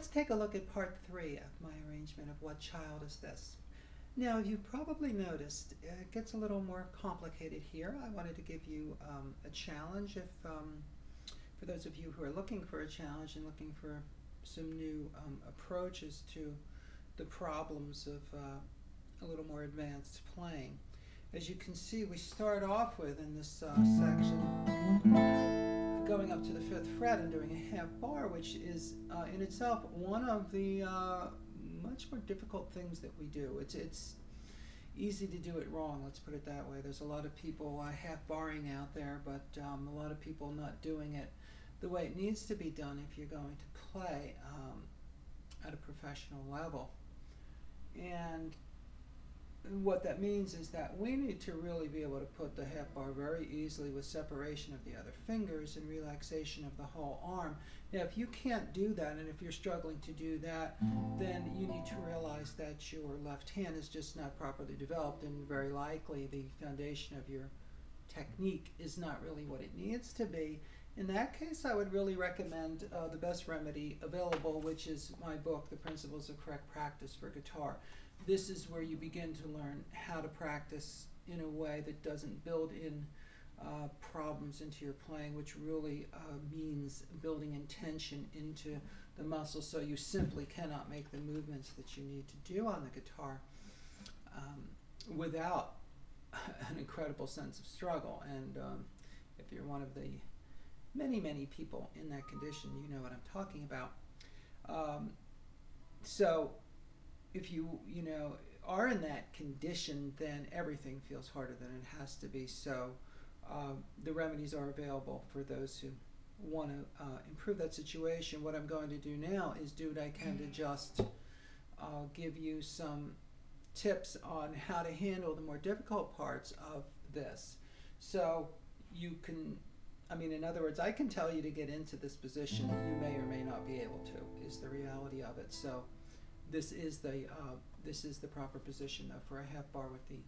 let's take a look at part 3 of my arrangement of What Child Is This? Now, you've probably noticed it gets a little more complicated here. I wanted to give you a challenge if, for those of you who are looking for a challenge and looking for some new approaches to the problems of a little more advanced playing. As you can see, we start off with, in this section, going up to the 5th fret and doing a half bar, which is in itself one of the much more difficult things that we do. It's easy to do it wrong, let's put it that way. There's a lot of people half barring out there, but a lot of people not doing it the way it needs to be done if you're going to play at a professional level. And what that means is that we need to really be able to put the half bar very easily with separation of the other fingers and relaxation of the whole arm. Now, if you can't do that, and if you're struggling to do that, then you need to realize that your left hand is just not properly developed, and very likely the foundation of your technique is not really what it needs to be. In that case, I would really recommend the best remedy available, which is my book, The Principles of Correct Practice for Guitar. This is where you begin to learn how to practice in a way that doesn't build in problems into your playing, which really means building intention into the muscles so you simply cannot make the movements that you need to do on the guitar without an incredible sense of struggle. And if you're one of the many people in that condition, you know what I'm talking about. So if you are in that condition, then everything feels harder than it has to be. So the remedies are available for those who want to improve that situation. What I'm going to do now is do what I can to just give you some tips on how to handle the more difficult parts of this. So you can, in other words, I can tell you to get into this position. You may or may not be able to, is the reality of it. So this is the proper position for a half bar, with the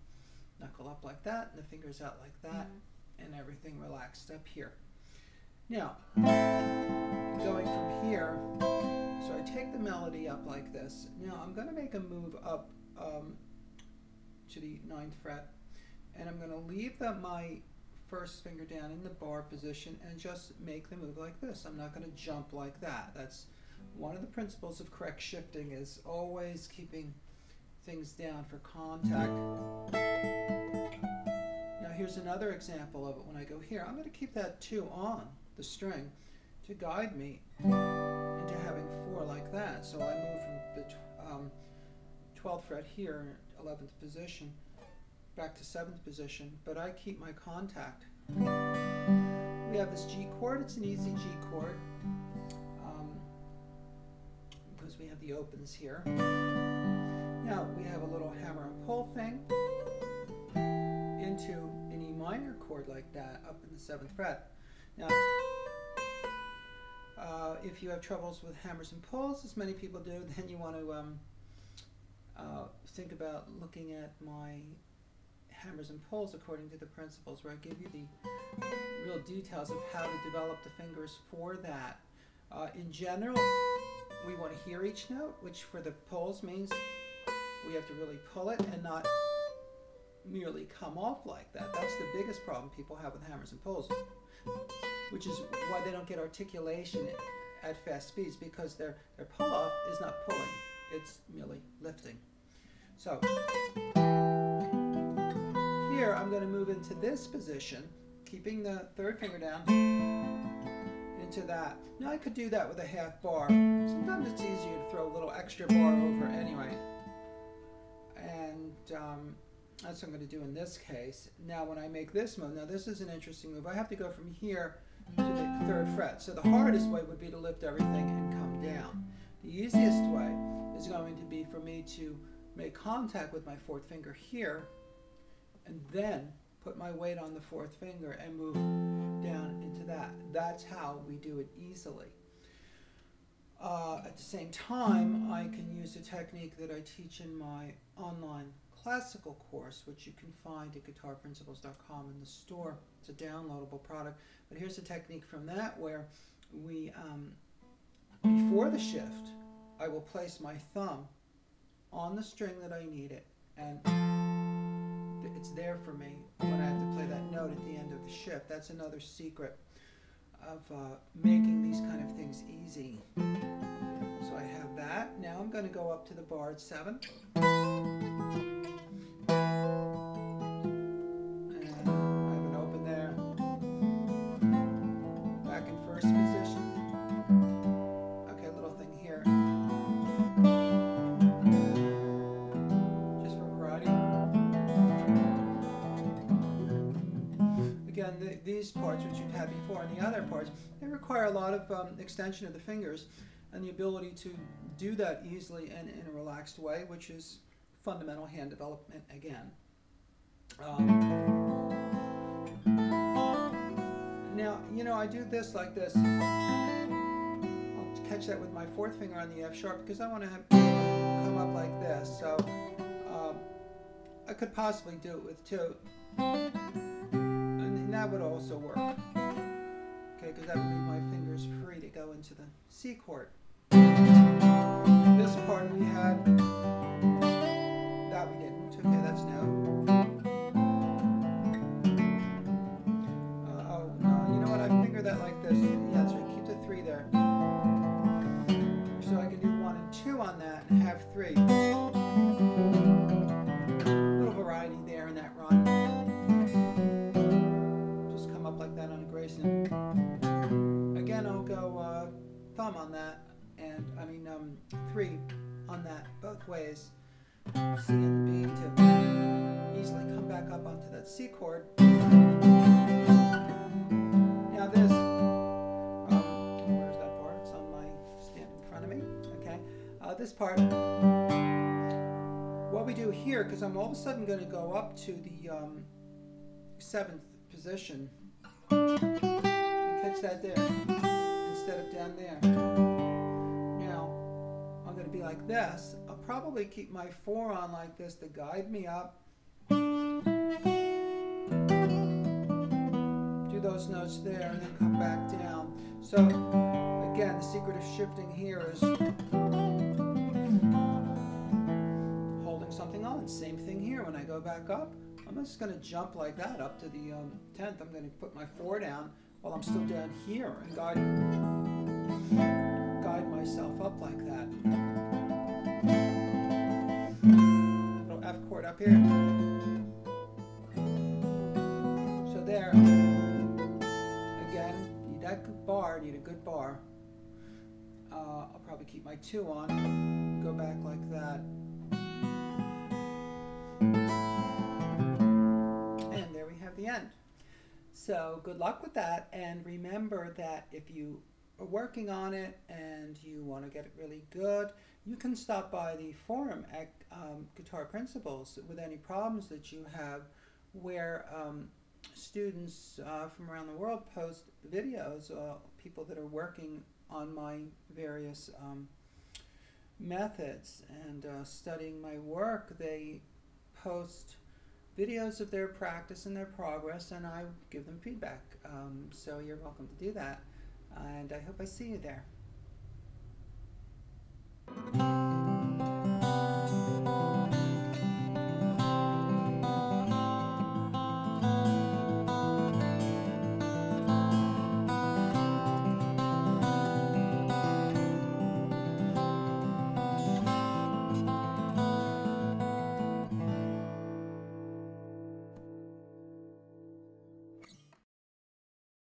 knuckle up like that and the fingers out like that, and everything relaxed up here. Now, going from here, so I take the melody up like this. Now I'm going to make a move up to the 9th fret, and I'm going to leave my first finger down in the bar position and just make the move like this. I'm not going to jump like that. That's one of the principles of correct shifting, is always keeping things down for contact. Now here's another example of it. When I go here, I'm going to keep that 2 on the string to guide me into having 4 like that. So I move from the 12th fret here, 11th position, back to 7th position, but I keep my contact. We have this G chord. It's an easy G chord because we have the opens here. Now we have a little hammer and pull thing into an E minor chord like that up in the 7th fret. Now, if you have troubles with hammers and pulls, as many people do, then you want to think about looking at my hammers and pulls according to the principles, where I give you the real details of how to develop the fingers for that. In general, we want to hear each note, which for the pulls means we have to really pull it and not merely come off like that. That's the biggest problem people have with hammers and pulls, which is why they don't get articulation at fast speeds, because their pull off is not pulling, it's merely lifting. So here I'm going to move into this position, keeping the 3rd finger down into that. Now I could do that with a half bar. Sometimes it's easier to throw a little extra bar over anyway. And that's what I'm going to do in this case. Now when I make this move, now this is an interesting move. I have to go from here to the 3rd fret. So the hardest way would be to lift everything and come down. The easiest way is going to be for me to make contact with my 4th finger here, and then put my weight on the 4th finger and move down into that. That's how we do it easily. At the same time, I can use a technique that I teach in my online classical course, which you can find at guitarprinciples.com in the store. It's a downloadable product. But here's a technique from that where we, before the shift, I will place my thumb on the string that I need it, and it's there for me when I have to play that note at the end of the shift. That's another secret of making these kind of things easy. So I have that. Now I'm going to go up to the bar at 7. And I have an open there. Back in first position. Okay, little thing here. Just for variety. Again, these parts which you've had before and the other parts, they require a lot of extension of the fingers and the ability to do that easily and in a relaxed way, which is fundamental hand development again. Now, you know, I do this like this. I'll catch that with my 4th finger on the F sharp because I want to have come up like this. So I could possibly do it with 2. And that would also work. Okay, because that would leave my fingers free to go into the C chord. This part we had, that we didn't. Okay, that's no. Oh, no, you know what? I finger that like this. Yeah, that's right. Keep the 3 there. So I can do 1 and 2 on that and have 3. A little variety there in that run. Just come up like that on a Grayson. Again, I'll go thumb on that. And I mean 3 on that both ways. C and B to easily come back up onto that C chord. Now this, where's that part? It's on my stand in front of me. Okay, this part. What we do here, because I'm all of a sudden going to go up to the 7th position. You catch that there instead of down there. I'm going to be like this. I'll probably keep my 4 on like this to guide me up. Do those notes there and then come back down. So again, the secret of shifting here is holding something on. Same thing here. When I go back up, I'm just going to jump like that up to the 10th. I'm going to put my 4 down while I'm still down here and guide myself up like that. Little F chord up here. So there. Again, need that good bar, need a good bar. I'll probably keep my 2 on, go back like that. And there we have the end. So good luck with that, and remember that if you are working on it and you want to get it really good, you can stop by the forum at Guitar Principles with any problems that you have, where students from around the world post videos, people that are working on my various methods and studying my work. They post videos of their practice and their progress, and I give them feedback. So you're welcome to do that. And I hope I see you there.